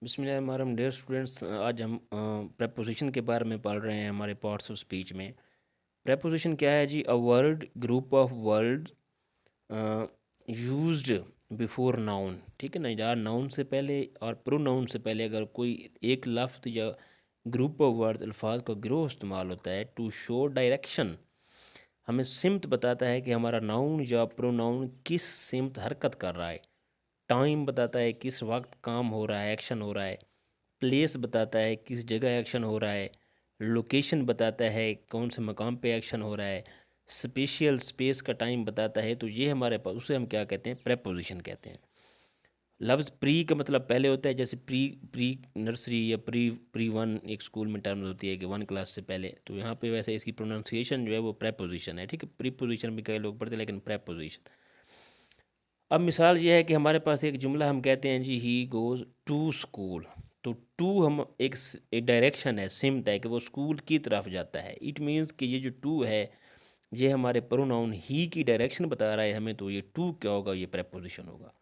बिस्मिल्लाहिर्रहमानिर्रहीम dear students, आज हम प्रेपोजिशन के बारे में पढ़ रहे हैं हमारे पार्ट्स ऑफ स्पीच में। प्रेपोजिशन क्या है जी? A word, group of word used before noun. ठीक है ना यार, नाउन से पहले और प्रोनाउन से पहले अगर कोई एक लफ्ज़ या ग्रुप ऑफ वर्ड अल्फाज का गिरोह इस्तेमाल होता है टू शो डायरेक्शन। हमें सिमत बताता है कि हमारा नाउन या प्रोनाउन किस सिमत हरकत कर रहा है। टाइम बताता है किस वक्त काम हो रहा है, एक्शन हो रहा है। प्लेस बताता है किस जगह एक्शन हो रहा है। लोकेशन बताता है कौन से मकाम पे एक्शन हो रहा है। स्पेशियल स्पेस का टाइम बताता है। तो ये हमारे पास, उसे हम क्या कहते हैं? प्रेपोजिशन कहते हैं। लफ्ज़ प्री का मतलब पहले होता है, जैसे प्री प्री नर्सरी या प्री प्री वन एक स्कूल में टर्म होती है कि वन क्लास से पहले। तो यहाँ पे वैसे इसकी प्रोनाउंसिएशन जो है वो प्रेपोजिशन है। ठीक है, प्रीपोजिशन भी कई लोग पढ़ते हैं लेकिन प्रेपोजिशन। अब मिसाल ये है कि हमारे पास एक जुमला हम कहते हैं जी, ही गोज़ टू स्कूल। तो टू हम एक डायरेक्शन है, सिमत है कि वो स्कूल की तरफ जाता है। इट मीन्स कि ये जो टू है ये हमारे प्रोनाउन ही की डायरेक्शन बता रहा है हमें। तो ये टू क्या होगा? ये प्रेपोजिशन होगा।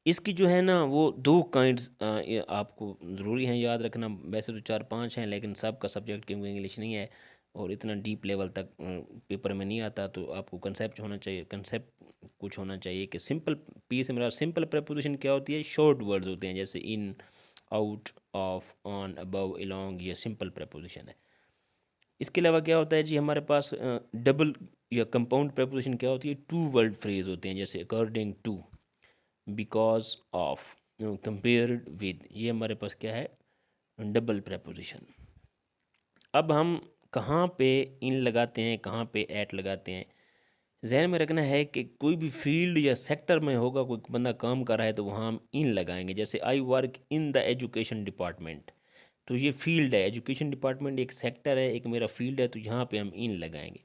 इसकी जो है ना वो दो काइंड्स आपको ज़रूरी हैं याद रखना। वैसे तो चार पांच हैं लेकिन सबका सब्जेक्ट क्योंकि इंग्लिश नहीं है और इतना डीप लेवल तक पेपर में नहीं आता, तो आपको कंसेप्ट होना चाहिए। कंसेप्ट कुछ होना चाहिए कि सिंपल पी से मेरा सिंपल प्रेपोजिशन क्या होती है? शॉर्ट वर्ड्स होते हैं, जैसे in, out, of, on, above, along. ये सिंपल प्रेपोजिशन है। इसके अलावा क्या होता है जी हमारे पास? डबल या कंपाउंड प्रेपोजिशन क्या होती है? टू वर्ड फ्रेज होते हैं, जैसे according to, because of, compared with. ये हमारे पास क्या है? Double preposition. अब हम कहाँ पे इन लगाते हैं, कहाँ पे एट लगाते हैं? जहन में रखना है कि कोई भी फील्ड या सेक्टर में होगा, कोई बंदा काम कर रहा है तो वहाँ हम इन लगाएंगे। जैसे I work in the education department. तो ये फील्ड है, एजुकेशन डिपार्टमेंट एक सेक्टर है, एक मेरा फील्ड है, तो यहाँ पे हम इन लगाएंगे।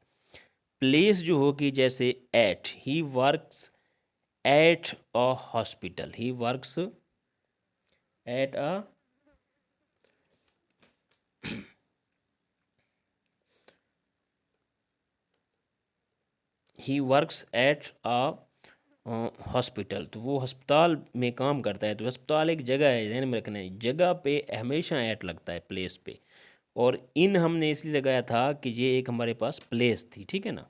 प्लेस जो होगी, जैसे at, he works at a hospital. He works at a, he works at a hospital. तो वो अस्पताल में काम करता है। तो अस्पताल एक जगह है, ध्यान में रखना है, जगह पे हमेशा एट लगता है, प्लेस पे। और इन हमने इसलिए लगाया था कि ये एक हमारे पास प्लेस थी। ठीक है ना।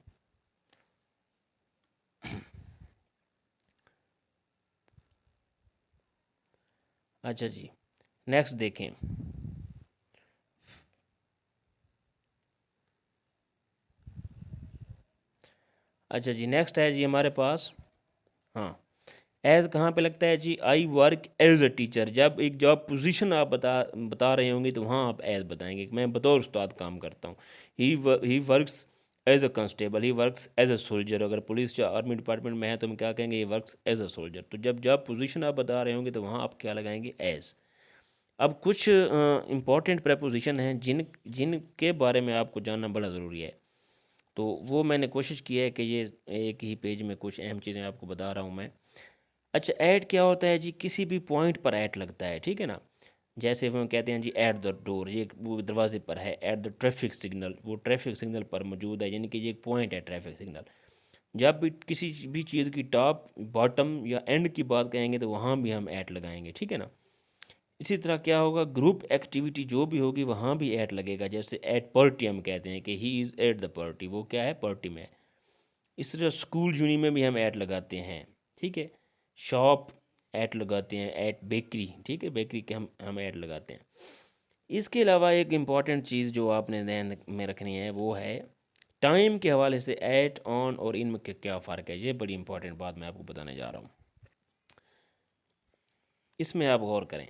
अच्छा जी, नेक्स्ट देखें। अच्छा जी, नेक्स्ट है जी हमारे पास, हाँ, एज कहाँ पे लगता है जी? I work as a teacher. जब एक जॉब पोजीशन आप बता बता रहे होंगे तो वहाँ आप एज बताएंगे कि मैं बतौर उस्ताद काम करता हूँ। He works as a constable. He works as a soldier. अगर पुलिस या आर्मी डिपार्टमेंट में है तो हम क्या कहेंगे? He works as a soldier. तो जब जॉब पोजीशन आप बता रहे होंगे तो वहाँ आप क्या लगाएंगे? एज। अब कुछ इम्पॉर्टेंट प्रपोजिशन हैं जिनके बारे में आपको जानना बड़ा ज़रूरी है। तो वो मैंने कोशिश की है कि ये एक ही पेज में कुछ अहम चीज़ें आपको बता रहा हूँ मैं। अच्छा, ऐड क्या होता है जी? किसी भी पॉइंट पर ऐड लगता है। ठीक है ना। जैसे हम कहते हैं जी एट द डोर, ये वो दरवाजे पर है। एट द ट्रैफिक सिग्नल, वो ट्रैफिक सिग्नल पर मौजूद है, यानी कि ये एक पॉइंट है ट्रैफिक सिग्नल। जब भी किसी भी चीज़ की टॉप, बॉटम या एंड की बात कहेंगे तो वहाँ भी हम ऐट लगाएंगे। ठीक है ना। इसी तरह क्या होगा? ग्रुप एक्टिविटी जो भी होगी वहाँ भी ऐट लगेगा। जैसे एट पार्टी हम कहते हैं कि he is at the party, वो क्या है? पार्टी में है। इस तरह स्कूल यूनी में भी हम ऐट लगाते हैं। ठीक है। शॉप ऐट लगाते हैं, एट बेकरी। ठीक है, बेकरी के हम ऐट लगाते हैं। इसके अलावा एक इम्पॉर्टेंट चीज़ जो आपने ध्यान में रखनी है वो है टाइम के हवाले से एट, ऑन और इन में क्या फ़र्क है। ये बड़ी इंपॉर्टेंट बात मैं आपको बताने जा रहा हूँ, इसमें आप गौर करें।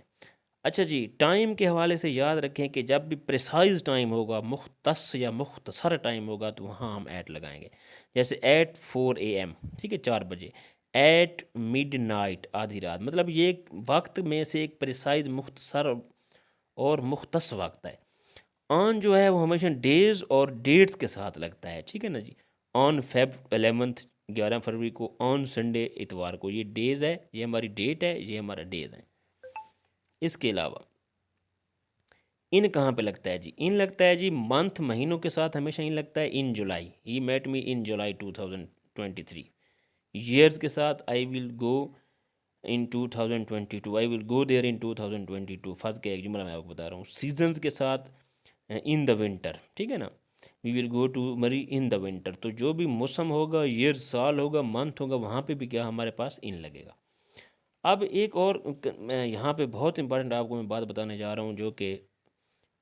अच्छा जी, टाइम के हवाले से याद रखें कि जब भी प्रिसाइज टाइम होगा, मुख्तस या मुख्तसर टाइम होगा, तो वहाँ हम ऐट लगाएंगे। जैसे एट 4 AM, ठीक है, 4 बजे। एट मिड नाइट, आधी रात। मतलब ये एक वक्त में से एक प्रिसाइज, मुख्तसर और मुख्तस वक्त है। ऑन जो है वो हमेशा डेज और डेट्स के साथ लगता है। ठीक है ना जी। ऑन Feb 11th, 11 फरवरी को। ऑन संडे, इतवार को। ये डेज़ है, ये हमारी डेट है, ये हमारा डेज़ है। इसके अलावा इन कहाँ पे लगता है जी? इन लगता है जी मंथ, महीनों के साथ हमेशा इन लगता है। इन जुलाई, ही मेट मी इन जुलाई 2023। ईयर्स के साथ I will go in 2022, I will go there in 2022। फ़र्ज़ का एक जुमला मैं आपको बता रहा हूँ, सीजन्स के साथ इन द विंटर, ठीक है ना। वी विल गो टू मरी इन द विंटर, तो जो भी मौसम होगा, ईयर साल होगा, मंथ होगा, वहाँ पे भी क्या हमारे पास इन लगेगा। अब एक और मैं यहाँ पे बहुत इंपॉर्टेंट आपको मैं बात बताने जा रहा हूँ, जो कि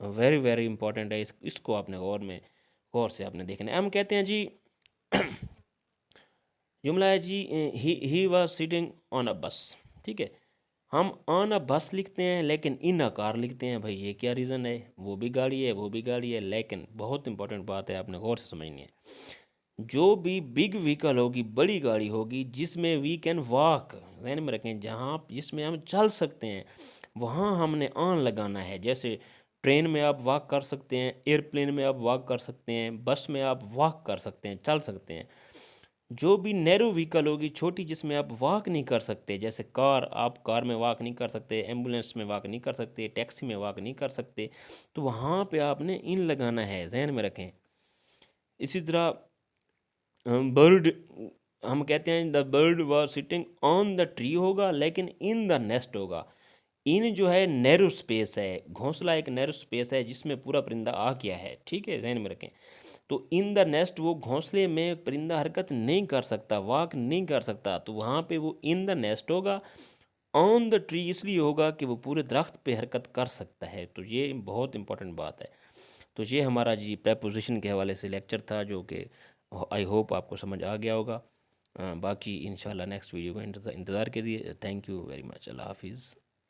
वेरी वेरी इंपॉर्टेंट है। इसको आपने गौर से आपने देखना है। हम कहते हैं जी जुमला है जी, he was sitting on a bus, ठीक है। हम ऑन अ बस लिखते हैं लेकिन इन अ कार लिखते हैं। भाई ये क्या रीज़न है? वो भी गाड़ी है, वो भी गाड़ी है, लेकिन बहुत इंपॉर्टेंट बात है, आपने गौर से समझनी है। जो भी बिग व्हीकल होगी, बड़ी गाड़ी होगी, जिसमें वी कैन वॉक, ध्यान में रखें, जहाँ जिसमें हम चल सकते हैं, वहाँ हमने ऑन लगाना है। जैसे ट्रेन में आप वॉक कर सकते हैं, एयरप्लेन में आप वॉक कर सकते हैं, बस में आप वॉक कर सकते हैं, चल सकते हैं। जो भी नैरो व्हीकल होगी, छोटी, जिसमें आप वॉक नहीं कर सकते, जैसे कार, आप कार में वॉक नहीं कर सकते, एम्बुलेंस में वॉक नहीं कर सकते, टैक्सी में वॉक नहीं कर सकते, तो वहाँ पे आपने इन लगाना है, ध्यान में रखें। इसी तरह बर्ड, हम कहते हैं the bird was sitting on the tree होगा, लेकिन इन द नेस्ट होगा। इन जो है नैरो स्पेस है, घोंसला एक नैरो स्पेस है जिसमें पूरा परिंदा आ गया है, ठीक है, ध्यान में रखें। तो इन द नेस्ट, वो घोंसले में परिंदा हरकत नहीं कर सकता, वॉक नहीं कर सकता, तो वहाँ पे वो इन द नेस्ट होगा। ऑन द ट्री इसलिए होगा कि वो पूरे दरख्त पे हरकत कर सकता है। तो ये बहुत इंपॉर्टेंट बात है। तो ये हमारा जी प्रेपोजिशन के हवाले से लेक्चर था, जो कि आई होप आपको समझ आ गया होगा। बाकी इंशाल्लाह नेक्स्ट वीडियो का इंतज़ार कीजिए। Thank you very much. अल्लाह हाफिज़।